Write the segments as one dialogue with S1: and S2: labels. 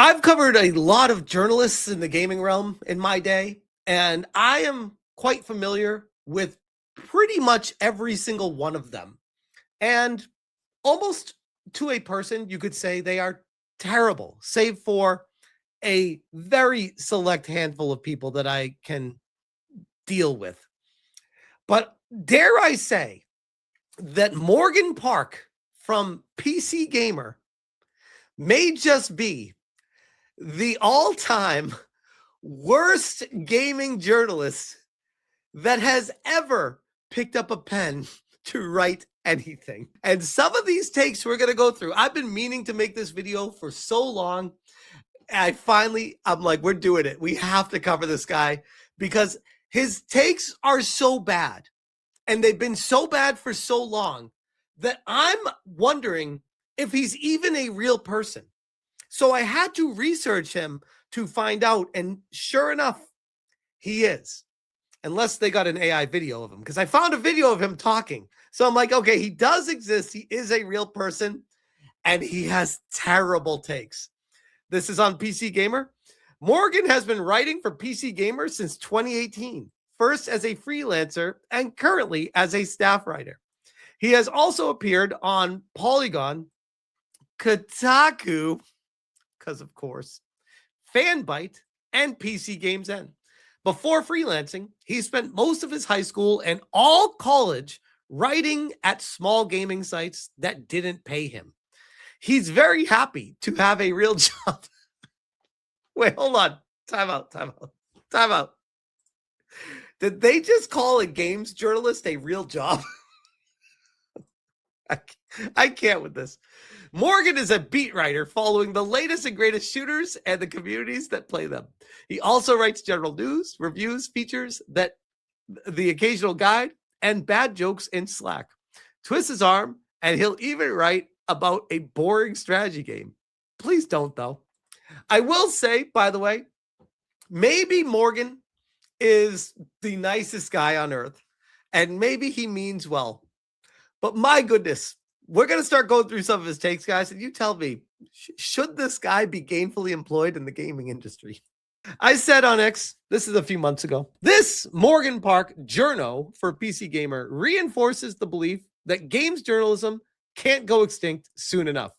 S1: I've covered a lot of journalists in the gaming realm in my day, and I am quite familiar with pretty much every single one of them. And almost to a person, you could say they are terrible, save for a very select handful of people that I can deal with. But dare I say that Morgan Park from PC Gamer may just be the all-time worst gaming journalist that has ever picked up a pen to write anything. And some of these takes we're going to go through. I've been meaning to make this video for so long. I'm like, we're doing it. We have to cover this guy because his takes are so bad. And they've been so bad for so long that I'm wondering if he's even a real person. So I had to research him to find out. And sure enough, he is. Unless they got an AI video of him. Because I found a video of him talking. So I'm like, okay, he does exist. He is a real person. And he has terrible takes. This is on PC Gamer. Morgan has been writing for PC Gamer since 2018. First as a freelancer and currently as a staff writer. He has also appeared on Polygon, Kotaku, because of course, Fanbyte, and PC Games N. Before freelancing, he spent most of his high school and all college writing at small gaming sites that didn't pay him. He's very happy to have a real job. Wait, hold on. Time out. Did they just call a games journalist a real job? I can't with this. Morgan is a beat writer following the latest and greatest shooters and the communities that play them. He also writes general news, reviews, features, that the occasional guide, and bad jokes in Slack. Twist his arm, and he'll even write about a boring strategy game. Please don't, though. I will say, by the way, maybe Morgan is the nicest guy on earth, and maybe he means well. But my goodness, we're going to start going through some of his takes, guys, and you tell me, should this guy be gainfully employed in the gaming industry? I said on X, this is a few months ago, this Morgan Park journo for PC Gamer reinforces the belief that games journalism can't go extinct soon enough.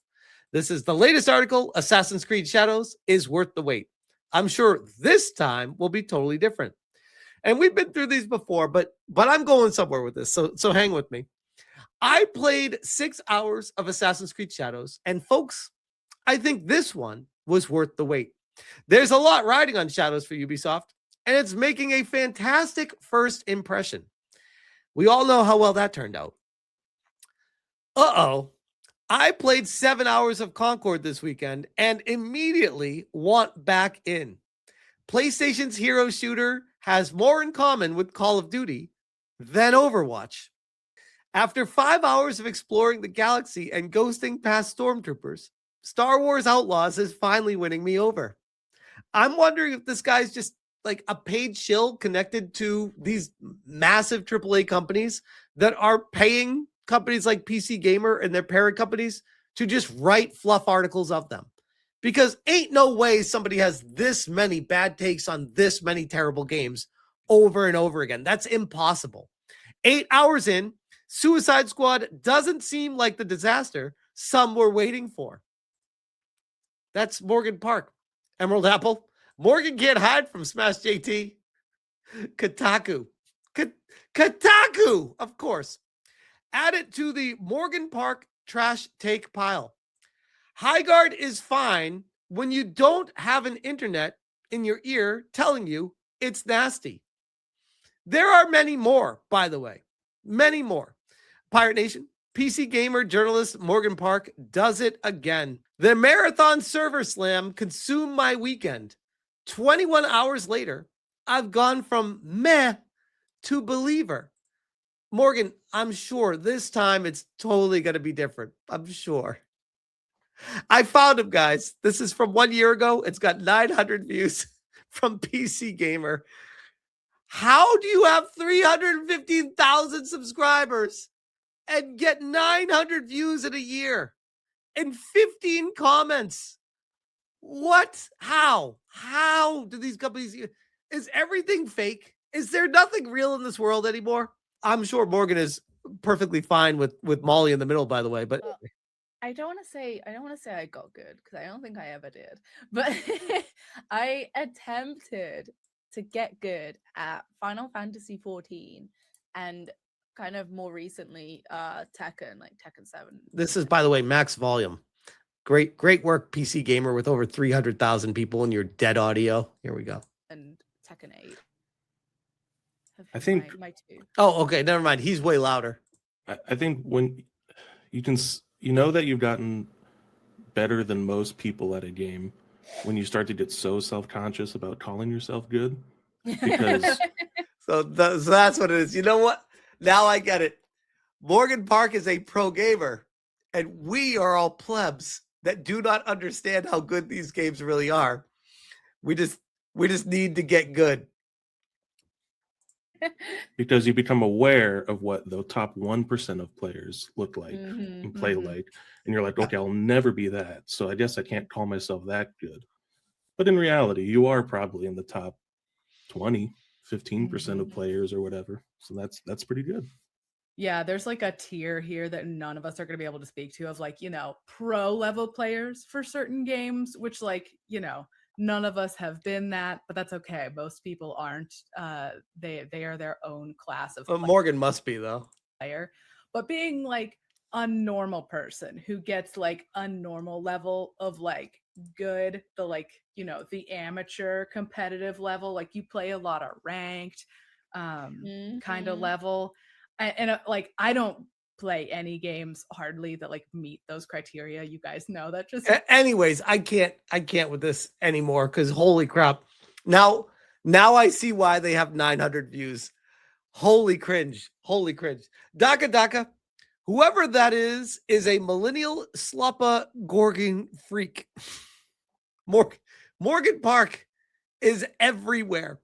S1: This is the latest article, Assassin's Creed Shadows is worth the wait. I'm sure this time will be totally different. And we've been through these before, but I'm going somewhere with this, so hang with me. I played 6 hours of Assassin's Creed Shadows, and folks, I think this one was worth the wait. There's a lot riding on Shadows for Ubisoft, and it's making a fantastic first impression. We all know how well that turned out. I played 7 hours of Concord this weekend and immediately want back in. PlayStation's hero shooter has more in common with Call of Duty than Overwatch. After 5 hours of exploring the galaxy and ghosting past stormtroopers, Star Wars Outlaws is finally winning me over. I'm wondering if this guy's just like a paid shill connected to these massive AAA companies that are paying companies like PC Gamer and their parent companies to just write fluff articles of them. Because ain't no way somebody has this many bad takes on this many terrible games over and over again. That's impossible. 8 hours in, Suicide Squad doesn't seem like the disaster some were waiting for. That's Morgan Park. Emerald Apple. Morgan can't hide from Smash JT. Kotaku. Kotaku, of course. Add it to the Morgan Park trash take pile. Highguard is fine when you don't have an internet in your ear telling you it's nasty. There are many more, by the way. Many more. Pirate Nation, PC Gamer journalist Morgan Park does it again. The marathon server slam consumed my weekend. 21 hours later, I've gone from meh to believer. Morgan, I'm sure this time it's totally going to be different. I'm sure. I found him, guys. This is from 1 year ago. It's got 900 views from PC Gamer. How do you have 315,000 subscribers and get 900 views in a year and 15 comments? What? How do these companies? Is everything fake? Is there nothing real in this world anymore? I'm sure Morgan is perfectly fine with Molly in the middle, by the way, but
S2: I don't want to say I got good, because I don't think I ever did, but I attempted to get good at Final Fantasy 14 and kind of more recently Tekken, like Tekken 7.
S1: This is, by the way, max volume. Great work, PC Gamer, with over 300,000 people in your dead audio. Here we go.
S2: And Tekken 8.
S3: I think
S2: my two.
S1: Oh, okay. Never mind. He's way louder.
S3: I think when you know that you've gotten better than most people at a game when you start to get so self-conscious about calling yourself good, because
S1: so that's what it is. You know what? Now I get it. Morgan Park is a pro gamer, and we are all plebs that do not understand how good these games really are. We just need to get good.
S3: Because you become aware of what the top 1% of players look like and play like, and you're like, okay, I'll never be that, so I guess I can't call myself that good. But in reality, you are probably in the top 20, 15% of players or whatever, so that's pretty good.
S2: Yeah, there's like a tier here that none of us are going to be able to speak to, of like, pro level players for certain games, which, like, none of us have been that, but that's okay. Most people aren't. They are their own class of
S1: Morgan must be, though.
S2: Player. But being like a normal person who gets like a normal level of like good, the like, the amateur competitive level, like you play a lot of ranked kind of level. And like, I don't play any games hardly that like meet those criteria. You guys know that. Just
S1: anyways, I can't with this anymore, because holy crap. Now I see why they have 900 views. Holy cringe. Daka, whoever that is a millennial sloppa gorgon freak. Morgan Park is everywhere.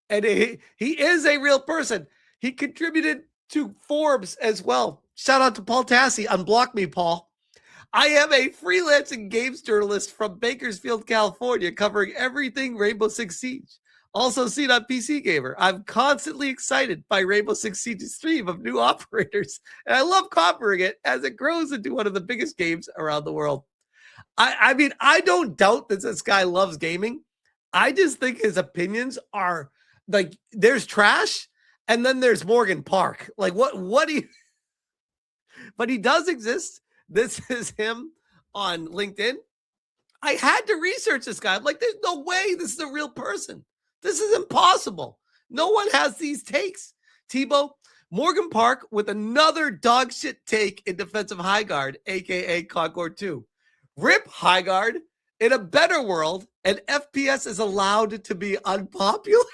S1: And he is a real person. He contributed to Forbes as well. Shout out to Paul Tassi. Unblock me, Paul. I am a freelancing games journalist from Bakersfield, California, covering everything Rainbow Six Siege. Also seen on PC Gamer. I'm constantly excited by Rainbow Six Siege's stream of new operators, and I love covering it as it grows into one of the biggest games around the world. I mean, I don't doubt that this guy loves gaming. I just think his opinions are like, there's trash, and then there's Morgan Park. Like, what do you... But he does exist. This is him on LinkedIn. I had to research this guy. I'm like, there's no way this is a real person. This is impossible. No one has these takes. Tebow, Morgan Park with another dog shit take in defense of Highguard, aka Concord 2. Rip Highguard. In a better world, an FPS is allowed to be unpopular.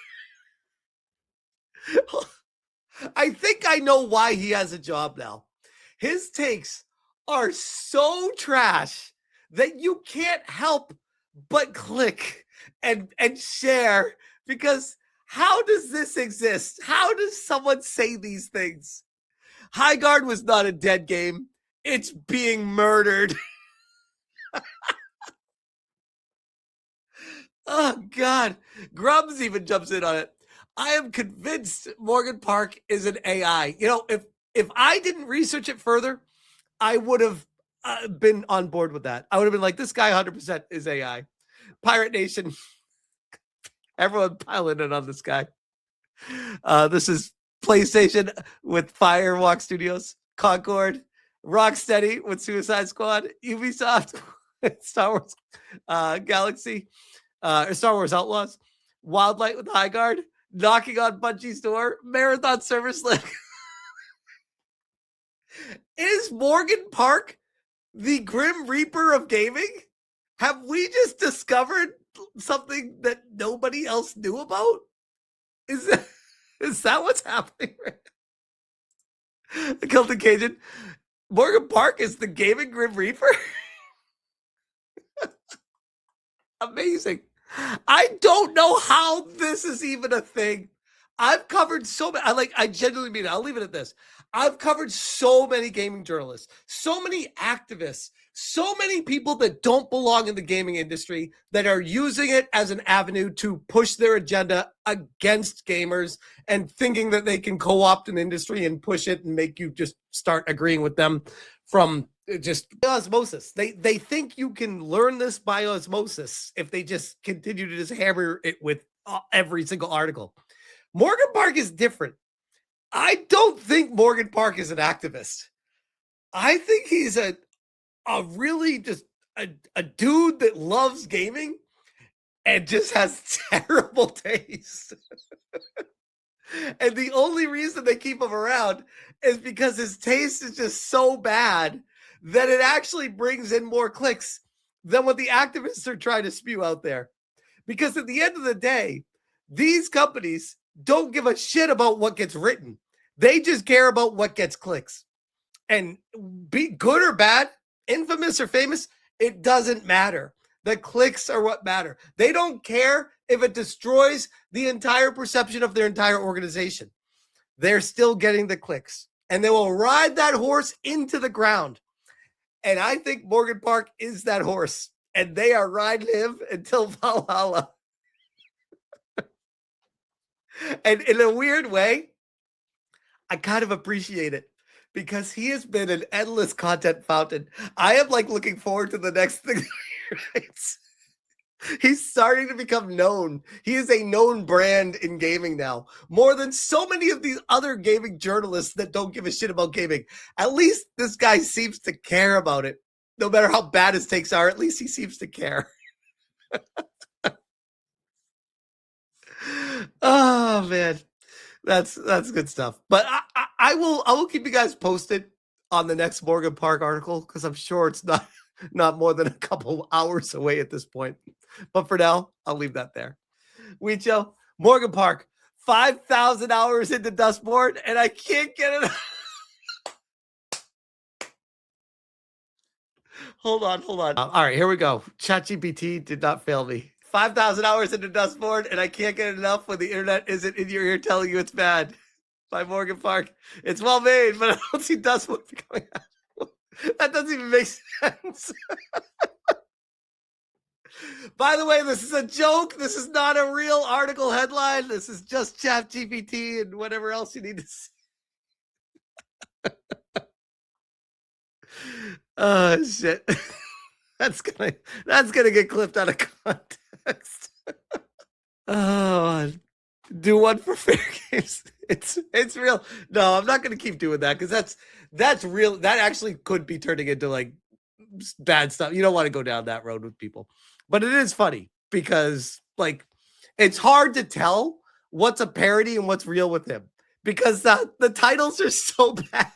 S1: I think I know why he has a job now. His takes are so trash that you can't help but click and share, because how does this exist? How does someone say these things? Highguard was not a dead game. It's being murdered. Oh, God. Grubs even jumps in on it. I am convinced Morgan Park is an AI. If I didn't research it further, I would have been on board with that. I would have been like, this guy 100% is AI. Pirate Nation. Everyone piling in on this guy. This is PlayStation with Firewalk Studios, Concord, Rocksteady with Suicide Squad, Ubisoft, Star Wars Galaxy, Star Wars Outlaws, Wildlight with Highguard, knocking on Bungie's door, Marathon Server Slick. Is Morgan Park the Grim Reaper of gaming? Have we just discovered something that nobody else knew about? Is that what's happening? The Celtic Cajun. Morgan Park is the gaming Grim Reaper? Amazing. I don't know how this is even a thing. I've covered so many. I genuinely mean it. I'll leave it at this. I've covered so many gaming journalists, so many activists, so many people that don't belong in the gaming industry that are using it as an avenue to push their agenda against gamers and thinking that they can co-opt an industry and push it and make you just start agreeing with them from just osmosis. They think you can learn this by osmosis if they just continue to just hammer it with every single article. Morgan Park is different. I don't think Morgan Park is an activist. I think he's a really just a dude that loves gaming and just has terrible taste. And the only reason they keep him around is because his taste is just so bad that it actually brings in more clicks than what the activists are trying to spew out there. Because at the end of the day, these companies don't give a shit about what gets written. They just care about what gets clicks. And be good or bad, infamous or famous, it doesn't matter. The clicks are what matter. They don't care if it destroys the entire perception of their entire organization. They're still getting the clicks. And they will ride that horse into the ground. And I think Morgan Park is that horse. And they are riding him until Valhalla. And in a weird way, I kind of appreciate it. Because he has been an endless content fountain. I am like looking forward to the next thing he writes. He's starting to become known. He is a known brand in gaming now. More than so many of these other gaming journalists that don't give a shit about gaming. At least this guy seems to care about it. No matter how bad his takes are, at least he seems to care. Oh, man. That's good stuff. But I will keep you guys posted on the next Morgan Park article because I'm sure it's not more than a couple hours away at this point. But for now, I'll leave that there. Weecho, Morgan Park, 5,000 hours into Dustboard, and I can't get it. Hold on. All right, here we go. ChatGPT did not fail me. 5,000 hours into Dustboard, and I can't get enough when the internet isn't in your ear telling you it's bad. By Morgan Park. It's well made, but I don't see Dustboard coming out. That doesn't even make sense. By the way, this is a joke. This is not a real article headline. This is just ChatGPT and whatever else you need to see. Oh shit. That's gonna get clipped out of context. Oh, do one for fair games. It's real. No, I'm not gonna keep doing that because that's real. That actually could be turning into like bad stuff. You don't want to go down that road with people. But it is funny because like it's hard to tell what's a parody and what's real with him because the titles are so bad.